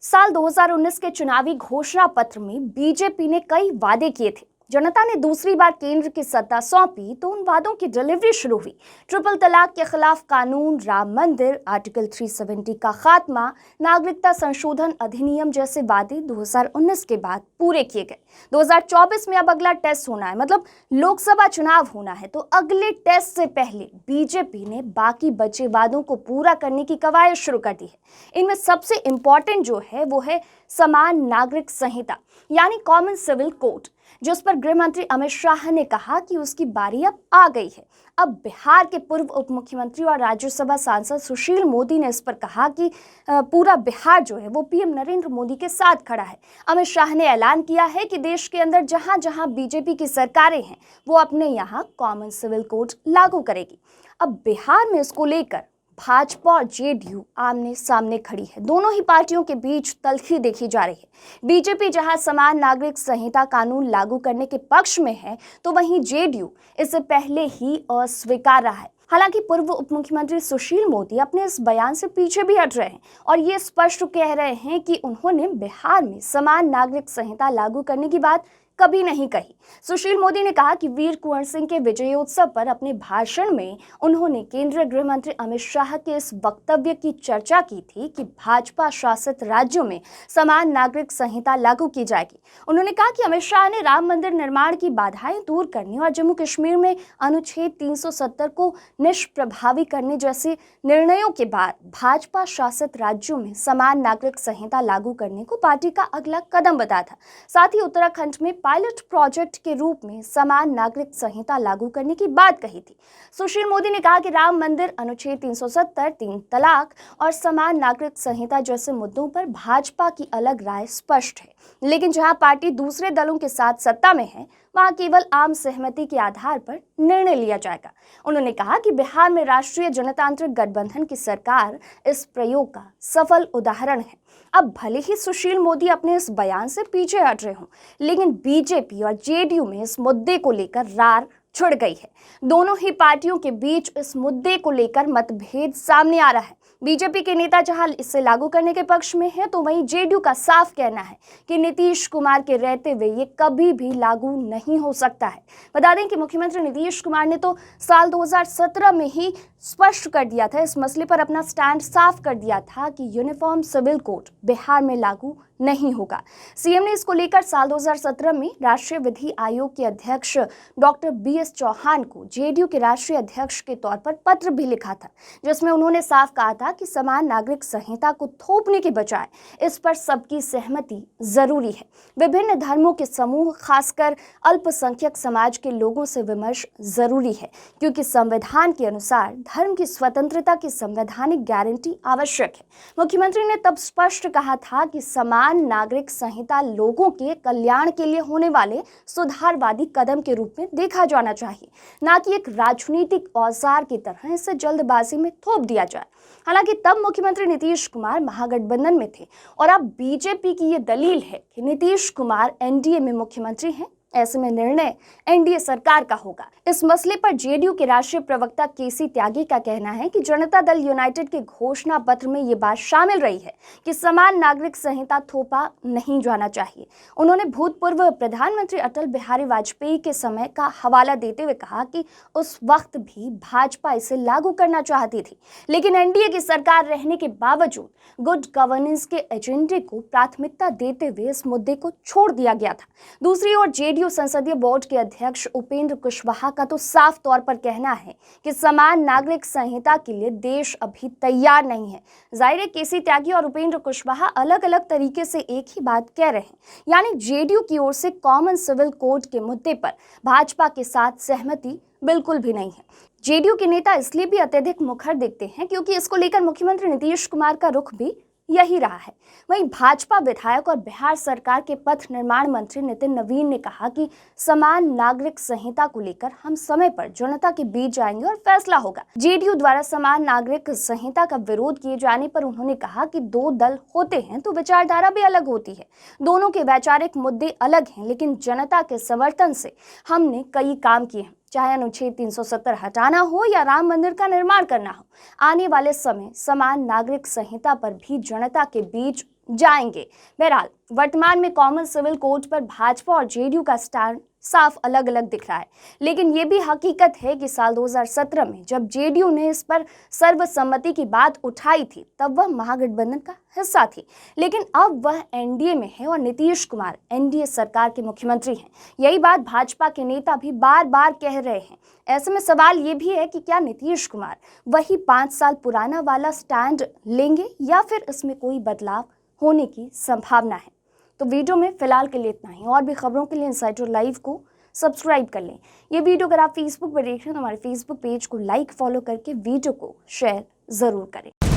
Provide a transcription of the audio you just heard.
साल 2019 के चुनावी घोषणा पत्र में बीजेपी ने कई वादे किए थे। जनता ने दूसरी बार केंद्र की सत्ता सौंपी तो उन वादों की डिलीवरी शुरू हुई। ट्रिपल तलाक के खिलाफ कानून, राम मंदिर, आर्टिकल 370 का खात्मा, नागरिकता संशोधन अधिनियम जैसे वादे 2019 के बाद पूरे किए गए। 2024 में अब अगला टेस्ट होना है, मतलब लोकसभा चुनाव होना है, तो अगले टेस्ट से पहले बीजेपी ने बाकी बचे वादों को पूरा करने की कवायद शुरू कर दी है। इनमें सबसे इंपॉर्टेंट जो है वो है समान नागरिक संहिता, यानी कॉमन सिविल कोड, जिस पर गृह मंत्री अमित शाह ने कहा कि उसकी बारी अब आ गई है। अब बिहार के पूर्व उप मुख्यमंत्री और राज्यसभा सांसद सुशील मोदी ने इस पर कहा कि पूरा बिहार जो है वो पीएम नरेंद्र मोदी के साथ खड़ा है। अमित शाह ने ऐलान किया है कि देश के अंदर जहां जहां बीजेपी की सरकारें हैं वो अपने यहाँ कॉमन सिविल कोड लागू करेगी। अब बिहार में इसको लेकर भाजपा और जेडीयू आमने सामने खड़ी है। दोनों ही पार्टियों के बीच तल्खी देखी जा रही है। बीजेपी जहां समान नागरिक संहिता कानून लागू करने के पक्ष में है, तो वहीं जेडीयू इससे पहले ही अस्वीकार रहा है। हालांकि पूर्व उप मुख्यमंत्री सुशील मोदी अपने इस बयान से पीछे भी हट रहे हैं और ये स्पष्ट कह रहे हैं कि उन्होंने बिहार में समान नागरिक संहिता लागू करने की बात कभी नहीं कही। सुशील मोदी ने कहा कि वीर कुंवर सिंह के विजयोत्सव पर अपने भाषण में उन्होंने केंद्रीय गृह मंत्री अमित शाह के इस वक्तव्य की चर्चा की थी कि भाजपा शासित राज्यों में समान नागरिक संहिता लागू की जाएगी। उन्होंने कहा कि अमित शाह ने राम मंदिर निर्माण की बाधाएं दूर करने और जम्मू कश्मीर में अनुच्छेद 370 को निष्प्रभावी करने जैसे निर्णयों के बाद भाजपा शासित राज्यों में समान नागरिक संहिता लागू करने को पार्टी का अगला कदम बताया था। साथ ही उत्तराखंड में पायलट प्रोजेक्ट के रूप में समान नागरिक संहिता लागू करने की बात कही थी। सुशील मोदी ने कहा कि राम मंदिर, अनुच्छेद 370, 3 तलाक और समान नागरिक संहिता जैसे मुद्दों पर भाजपा की अलग राय स्पष्ट है, लेकिन जहां पार्टी दूसरे दलों के साथ सत्ता में है वहां केवल आम सहमति के आधार पर निर्णय लिया जाएगा। उन्होंने कहा कि बिहार में राष्ट्रीय जनतांत्रिक गठबंधन की सरकार इस प्रयोग का सफल उदाहरण है। अब भले ही सुशील मोदी अपने इस बयान से पीछे हट रहे हों, लेकिन बीजेपी और जेडीयू में इस मुद्दे को लेकर रार छिड़ गई है। दोनों ही पार्टियों के बीच इस मुद्दे को लेकर मतभेद सामने आ रहा है। बीजेपी के नेता जहां इसे लागू करने के पक्ष में है, तो वहीं जेडीयू का साफ कहना है कि नीतीश कुमार के रहते हुए ये कभी भी लागू नहीं हो सकता है। बता दें कि मुख्यमंत्री नीतीश कुमार ने तो साल 2017 में ही स्पष्ट कर दिया था, इस मसले पर अपना स्टैंड साफ कर दिया था कि यूनिफॉर्म सिविल कोड बिहार में लागू नहीं होगा। सीएम ने इसको लेकर साल 2017 में राष्ट्रीय विधि आयोग के अध्यक्ष डॉक्टर बीएस चौहान को जेडीयू के राष्ट्रीय अध्यक्ष के तौर पर पत्र भी लिखा था, जिसमें उन्होंने साफ कहा था कि समान नागरिक संहिता को थोपने के बजाय इस पर सबकी सहमति जरूरी है। विभिन्न धर्मों के समूह, खासकर अल्पसंख्यक समाज के लोगों से विमर्श जरूरी है, क्योंकि संविधान के अनुसार धर्म की स्वतंत्रता की संवैधानिक गारंटी आवश्यक है। मुख्यमंत्री ने तब स्पष्ट कहा था कि समान नागरिक संहिता लोगों के कल्याण के लिए होने वाले सुधारवादी कदम के रूप में देखा जाना चाहिए, ना कि एक राजनीतिक औजार की तरह इसे जल्दबाजी में थोप दिया जाए। हालांकि तब मुख्यमंत्री नीतीश कुमार महागठबंधन में थे और अब बीजेपी की ये दलील है कि नीतीश कुमार एनडीए में मुख्यमंत्री हैं, ऐसे में निर्णय एनडीए सरकार का होगा। इस मसले पर जेडीयू के राष्ट्रीय प्रवक्ता केसी त्यागी का कहना है कि जनता दल यूनाइटेड के घोषणा पत्र में ये बात शामिल रही है कि समान नागरिक संहिता थोपा नहीं जाना चाहिए। उन्होंने भूतपूर्व प्रधानमंत्री अटल बिहारी वाजपेयी के समय का हवाला देते हुए कहा कि उस वक्त भी भाजपा इसे लागू करना चाहती थी, लेकिन एनडीए की सरकार रहने के बावजूद गुड गवर्नेंस के एजेंडे को प्राथमिकता देते हुए इस मुद्दे को छोड़ दिया गया था। दूसरी ओर जेडीयू संसदीय बोर्ड के अध्यक्ष उपेंद्र कुशवाहा का तो साफ तौर पर कहना है कि समान नागरिक संहिता के लिए देश अभी तैयार नहीं है। जाहिर है केसी त्यागी और उपेंद्र कुशवाहा अलग अलग तरीके से एक ही बात कह रहे हैं, यानी जेडीयू की ओर से कॉमन सिविल कोड के मुद्दे पर भाजपा के साथ सहमति बिल्कुल भी नहीं है। जेडीयू के नेता इसलिए भी अत्यधिक मुखर दिखते हैं क्योंकि इसको लेकर मुख्यमंत्री नीतीश कुमार का रुख भी यही रहा है। वहीं भाजपा विधायक और बिहार सरकार के पथ निर्माण मंत्री नितिन नवीन ने कहा कि समान नागरिक संहिता को लेकर हम समय पर जनता के बीच जाएंगे और फैसला होगा। जेडीयू द्वारा समान नागरिक संहिता का विरोध किए जाने पर उन्होंने कहा कि दो दल होते हैं तो विचारधारा भी अलग होती है। दोनों के वैचारिक मुद्दे अलग हैं, लेकिन जनता के समर्थन से हमने कई काम किए हैं, चाहे अनुच्छेद 370 हटाना हो या राम मंदिर का निर्माण करना हो। आने वाले समय समान नागरिक संहिता पर भी जनता के बीच जाएंगे। बहरहाल वर्तमान में कॉमन सिविल कोड पर भाजपा और जेडीयू का स्टैंड साफ अलग अलग दिख रहा है, लेकिन ये भी हकीकत है कि साल 2017 में जब जेडीयू ने इस पर सर्वसम्मति की बात उठाई थी तब वह महागठबंधन का हिस्सा थी, लेकिन अब वह एनडीए में है और नीतीश कुमार एनडीए सरकार के मुख्यमंत्री हैं। यही बात भाजपा के नेता भी बार बार कह रहे हैं। ऐसे में सवाल ये भी है कि क्या नीतीश कुमार वही 5 साल पुराना वाला स्टैंड लेंगे या फिर इसमें कोई बदलाव होने की संभावना है। तो वीडियो में फिलहाल के लिए इतना ही। और भी खबरों के लिए इनसाइडर लाइव को सब्सक्राइब कर लें। ये वीडियो अगर आप फेसबुक पर देख रहे हैं तो हमारे फेसबुक पेज को लाइक फॉलो करके वीडियो को शेयर ज़रूर करें।